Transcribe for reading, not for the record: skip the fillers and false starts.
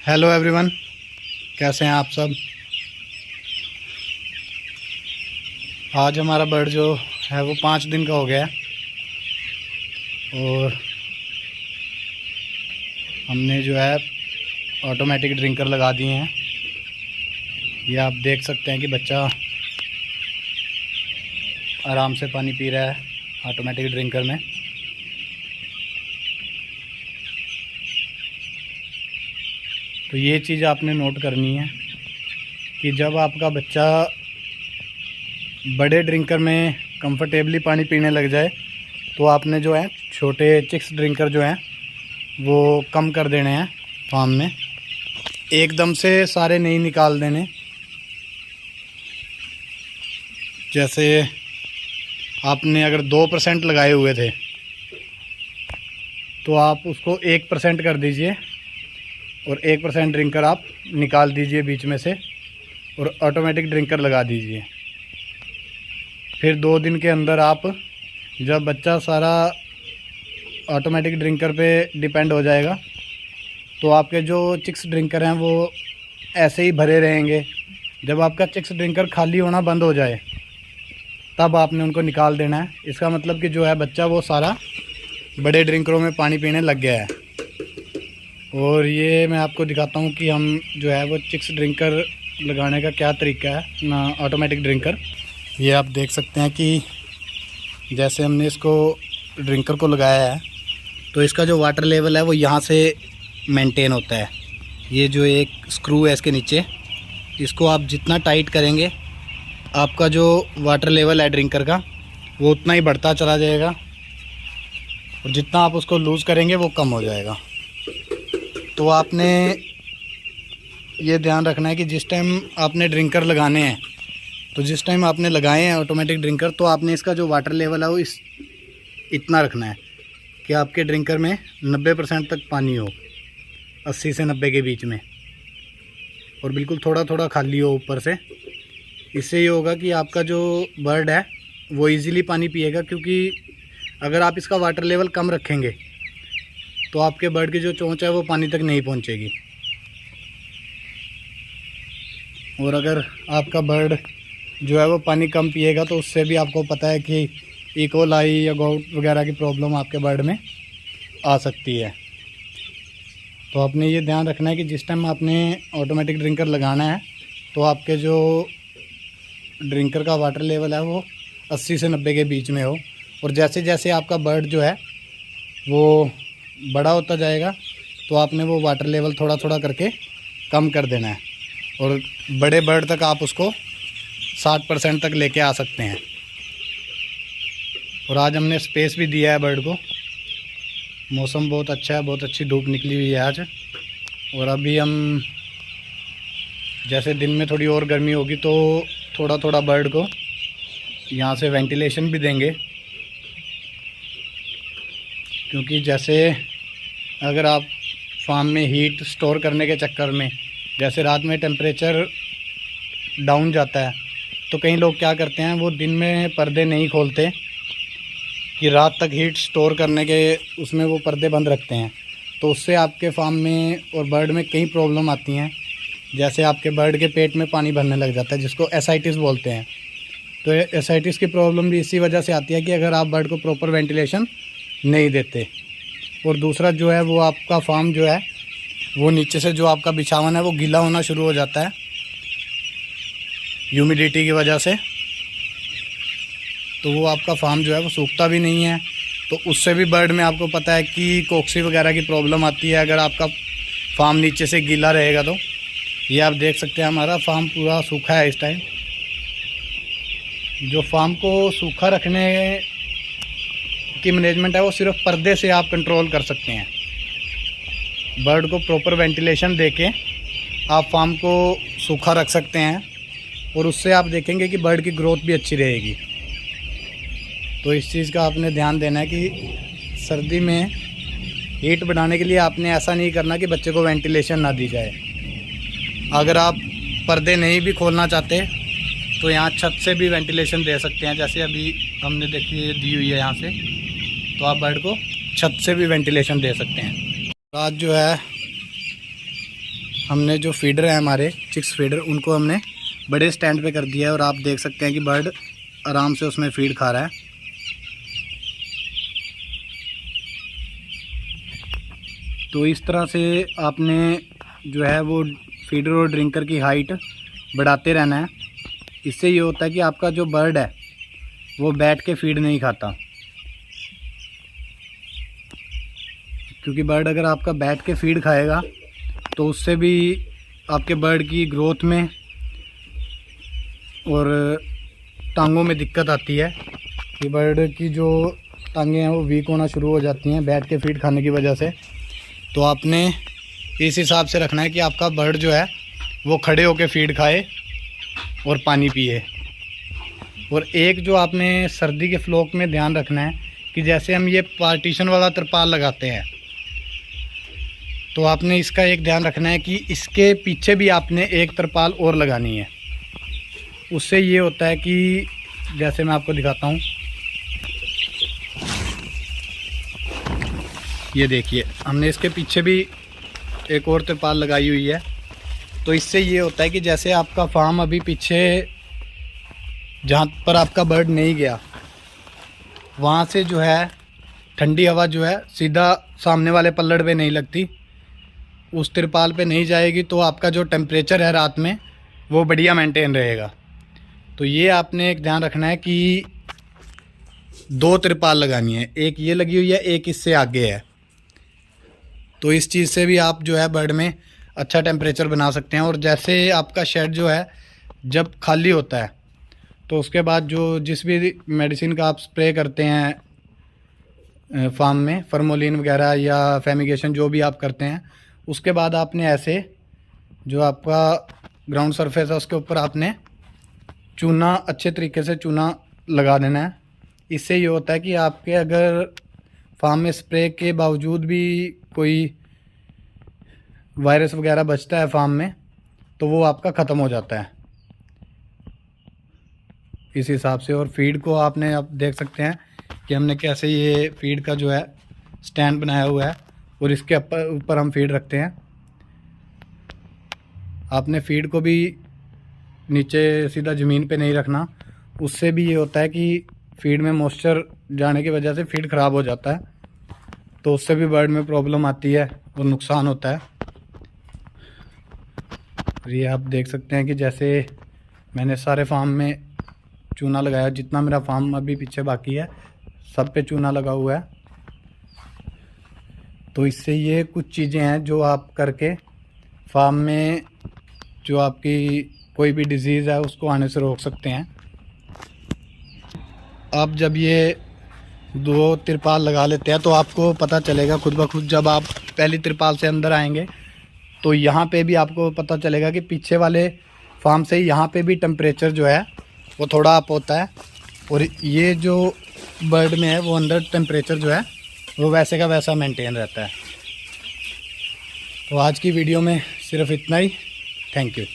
Hello everyone, कैसे हैं आप सब। आज हमारा बर्ड जो है वो 5 दिन का हो गया है और हमने जो है ऑटोमेटिक ड्रिंकर लगा दिए हैं। ये आप देख सकते हैं कि बच्चा आराम से पानी पी रहा है ऑटोमेटिक ड्रिंकर में। तो ये चीज़ आपने नोट करनी है कि जब आपका बच्चा बड़े ड्रिंकर में कंफर्टेबली पानी पीने लग जाए तो आपने जो है छोटे चिक्स ड्रिंकर जो हैं वो कम कर देने हैं फार्म में। एकदम से सारे नहीं निकाल देने। जैसे आपने अगर 2% लगाए हुए थे तो आप उसको 1% कर दीजिए और 1% ड्रिंकर आप निकाल दीजिए बीच में से और ऑटोमेटिक ड्रिंकर लगा दीजिए। फिर 2 दिन के अंदर आप जब बच्चा सारा ऑटोमेटिक ड्रिंकर पे डिपेंड हो जाएगा तो आपके जो चिक्स ड्रिंकर हैं वो ऐसे ही भरे रहेंगे। जब आपका चिक्स ड्रिंकर खाली होना बंद हो जाए तब आपने उनको निकाल देना है। इसका मतलब कि जो है बच्चा वो सारा बड़े ड्रिंकरों में पानी पीने लग गया है। और ये मैं आपको दिखाता हूँ कि हम जो है वो चिक्स ड्रिंकर लगाने का क्या तरीका है ना, ऑटोमेटिक ड्रिंकर। ये आप देख सकते हैं कि जैसे हमने इसको ड्रिंकर को लगाया है तो इसका जो वाटर लेवल है वो यहाँ से मेंटेन होता है। ये जो एक स्क्रू है इसके नीचे, इसको आप जितना टाइट करेंगे आपका जो वाटर लेवल है ड्रिंकर का वो उतना ही बढ़ता चला जाएगा और जितना आप उसको लूज़ करेंगे वो कम हो जाएगा। तो आपने ये ध्यान रखना है कि जिस टाइम आपने ड्रिंकर लगाने हैं तो जिस टाइम आपने लगाए हैं ऑटोमेटिक ड्रिंकर तो आपने इसका जो वाटर लेवल है वो इतना रखना है कि आपके ड्रिंकर में 90% तक पानी हो, 80 से 90 के बीच में, और बिल्कुल थोड़ा थोड़ा खाली हो ऊपर से। इससे ये होगा कि आपका जो बर्ड है वो इजीली पानी पिएगा, क्योंकि अगर आप इसका वाटर लेवल कम रखेंगे तो आपके बर्ड की जो चोंच है वो पानी तक नहीं पहुंचेगी। और अगर आपका बर्ड जो है वो पानी कम पिएगा तो उससे भी आपको पता है कि ई कोलाई या गोट वगैरह की प्रॉब्लम आपके बर्ड में आ सकती है। तो आपने ये ध्यान रखना है कि जिस टाइम आपने ऑटोमेटिक ड्रिंकर लगाना है तो आपके जो ड्रिंकर का वाटर लेवल है वो 80 से 90 के बीच में हो। और जैसे जैसे आपका बर्ड जो है वो बड़ा होता जाएगा तो आपने वो वाटर लेवल थोड़ा थोड़ा करके कम कर देना है और बड़े बर्ड तक आप उसको 60% तक लेके आ सकते हैं। और आज हमने स्पेस भी दिया है बर्ड को। मौसम बहुत अच्छा है, बहुत अच्छी धूप निकली हुई है आज। और अभी हम जैसे दिन में थोड़ी और गर्मी होगी तो थोड़ा थोड़ा बर्ड को यहाँ से वेंटिलेशन भी देंगे, क्योंकि जैसे अगर आप फार्म में हीट स्टोर करने के चक्कर में जैसे रात में टेम्परेचर डाउन जाता है तो कई लोग क्या करते हैं वो दिन में पर्दे नहीं खोलते कि रात तक हीट स्टोर करने के उसमें वो पर्दे बंद रखते हैं। तो उससे आपके फार्म में और बर्ड में कई प्रॉब्लम आती हैं। जैसे आपके बर्ड के पेट में पानी भरने लग जाता है जिसको एसाइटिस बोलते हैं। तो एसाइटिस की प्रॉब्लम भी इसी वजह से आती है कि अगर आप बर्ड को प्रॉपर वेंटिलेशन नहीं देते। और दूसरा जो है वो आपका फार्म जो है वो नीचे से जो आपका बिछावन है वो गीला होना शुरू हो जाता है ह्यूमिडिटी की वजह से। तो वो आपका फार्म जो है वो सूखता भी नहीं है। तो उससे भी बर्ड में आपको पता है कि कोक्सी वगैरह की प्रॉब्लम आती है अगर आपका फार्म नीचे से गीला रहेगा तो। ये आप देख सकते हैं हमारा फार्म पूरा सूखा है इस टाइम। जो फार्म को सूखा रखने की मैनेजमेंट है वो सिर्फ पर्दे से आप कंट्रोल कर सकते हैं। बर्ड को प्रॉपर वेंटिलेशन देके आप फार्म को सूखा रख सकते हैं और उससे आप देखेंगे कि बर्ड की ग्रोथ भी अच्छी रहेगी। तो इस चीज़ का आपने ध्यान देना है कि सर्दी में हीट बढ़ाने के लिए आपने ऐसा नहीं करना कि बच्चे को वेंटिलेशन ना दी जाए। अगर आप पर्दे नहीं भी खोलना चाहते तो यहाँ छत से भी वेंटिलेशन दे सकते हैं। जैसे अभी हमने देखिए दी हुई है यहाँ से, तो आप बर्ड को छत से भी वेंटिलेशन दे सकते हैं। आज जो है हमने जो फीडर है हमारे चिक्स फीडर, उनको हमने बड़े स्टैंड पे कर दिया है और आप देख सकते हैं कि बर्ड आराम से उसमें फीड खा रहा है। तो इस तरह से आपने जो है वो फीडर और ड्रिंकर की हाइट बढ़ाते रहना है। इससे ये होता है कि आपका जो बर्ड है वो बैठ के फीड नहीं खाता, क्योंकि बर्ड अगर आपका बैठ के फीड खाएगा तो उससे भी आपके बर्ड की ग्रोथ में और टांगों में दिक्कत आती है कि बर्ड की जो टांगें हैं वो वीक होना शुरू हो जाती हैं बैठ के फीड खाने की वजह से। तो आपने इस हिसाब से रखना है कि आपका बर्ड जो है वो खड़े होकर फीड खाए और पानी पिए। और एक जो आपने सर्दी के फ्लोक में ध्यान रखना है कि जैसे हम ये पार्टीशन वाला तिरपाल लगाते हैं, तो आपने इसका एक ध्यान रखना है कि इसके पीछे भी आपने एक तिरपाल और लगानी है। उससे ये होता है कि जैसे मैं आपको दिखाता हूँ, ये देखिए हमने इसके पीछे भी एक और तिरपाल लगाई हुई है। तो इससे ये होता है कि जैसे आपका फार्म अभी पीछे जहाँ पर आपका बर्ड नहीं गया, वहाँ से जो है ठंडी हवा जो है सीधा सामने वाले पल्लड़ पे नहीं लगती, उस तिरपाल पे नहीं जाएगी, तो आपका जो टेम्परेचर है रात में वो बढ़िया मेंटेन रहेगा। तो ये आपने एक ध्यान रखना है कि 2 तिरपाल लगानी है, एक ये लगी हुई है, एक इससे आगे है। तो इस चीज़ से भी आप जो है बर्ड में अच्छा टेम्परेचर बना सकते हैं। और जैसे आपका शेड जो है जब खाली होता है तो उसके बाद जो जिस भी मेडिसिन का आप स्प्रे करते हैं फार्म में, फार्मोलिन वगैरह या फेमिगेशन जो भी आप करते हैं, उसके बाद आपने ऐसे जो आपका ग्राउंड सरफेस है उसके ऊपर आपने चूना, अच्छे तरीके से चूना लगा देना है। इससे ये होता है कि आपके अगर फार्म में स्प्रे के बावजूद भी कोई वायरस वगैरह बचता है फार्म में, तो वो आपका ख़त्म हो जाता है इस हिसाब से। और फीड को आपने आप देख सकते हैं कि हमने कैसे ये फीड का जो है स्टैंड बनाया हुआ है और इसके ऊपर हम फीड रखते हैं। आपने फीड को भी नीचे सीधा ज़मीन पे नहीं रखना, उससे भी ये होता है कि फीड में मॉइस्चर जाने की वजह से फीड ख़राब हो जाता है, तो उससे भी बर्ड में प्रॉब्लम आती है और नुकसान होता है। ये आप देख सकते हैं कि जैसे मैंने सारे फार्म में चूना लगाया, जितना मेरा फार्म अभी पीछे बाकी है सब पे चूना लगा हुआ है। तो इससे ये कुछ चीज़ें हैं जो आप करके फार्म में जो आपकी कोई भी डिजीज़ है उसको आने से रोक सकते हैं। आप जब ये 2 तिरपाल लगा लेते हैं तो आपको पता चलेगा खुद ब खुद, जब आप पहली तिरपाल से अंदर आएंगे तो यहाँ पे भी आपको पता चलेगा कि पीछे वाले फार्म से यहाँ पे भी टेम्परेचर जो है वो थोड़ा अप होता है, और ये जो बर्ड में है वो अंदर टेम्परेचर जो है वो वैसे का वैसा मेंटेन रहता है। तो आज की वीडियो में सिर्फ इतना ही। Thank you.